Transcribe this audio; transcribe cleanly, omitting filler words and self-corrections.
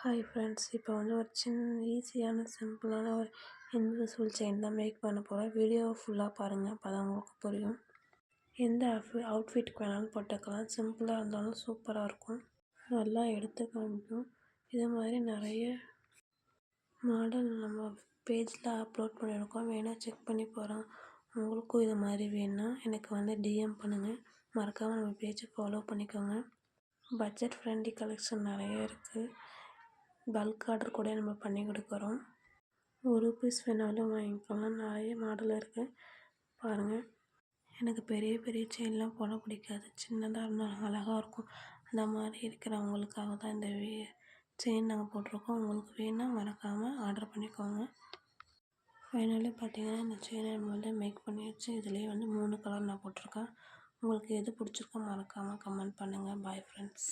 Hi friends, இப்போ வந்து ஒரு ஈஸியான சிம்பிளான ஒரு இன்விசிபிள் செயின் தான் மேக் பண்ண போகிறேன். வீடியோவை ஃபுல்லாக பாருங்கள், அப்போ தான் உங்களுக்கு புரியும். எந்த அவுட்ஃபிட்டுக்கு வேணாலும் போட்டுக்கலாம். சிம்பிளாக இருந்தாலும் சூப்பராக இருக்கும், நல்லா எடுத்து காமிக்கும். இது மாதிரி நிறைய மாடல் நம்ம பேஜில் அப்லோட் பண்ணியிருக்கோம், வேணால் செக் பண்ணி போகிறோம். உங்களுக்கும் இது மாதிரி வேணுன்னா எனக்கு வந்து டிஎம் பண்ணுங்கள். மறக்காமல் நம்ம பேஜை ஃபாலோ பண்ணிக்கோங்க. பட்ஜெட் ஃப்ரெண்ட்லி கலெக்ஷன் நிறைய இருக்குது. பல்க் ஆர்டர் கூட நம்ம பண்ணி கொடுக்குறோம். ஒரு பீஸ் வேணாலும் வாங்கிக்கலாம். நிறைய மாடல் இருக்குது பாருங்கள். எனக்கு பெரிய பெரிய செயின்லாம் போட பிடிக்காது, சின்னதாக இருந்தாலும் அழகாக இருக்கும். அந்த மாதிரி இருக்கிறவங்களுக்காக தான் இந்த செயின் நாங்கள் போட்டிருக்கோம். உங்களுக்கு வேணால் மறக்காமல் ஆர்டர் பண்ணிக்கோங்க. ஃபைனலி பார்த்தீங்கன்னா இந்த செயினை நம்ம வந்து மேக் பண்ணியாச்சு. இதுலேயே வந்து 3 கலர் நான் போட்டிருக்கேன். உங்களுக்கு எது பிடிச்சிருக்கோ மறக்காமல் கமெண்ட் பண்ணுங்கள். Bye friends.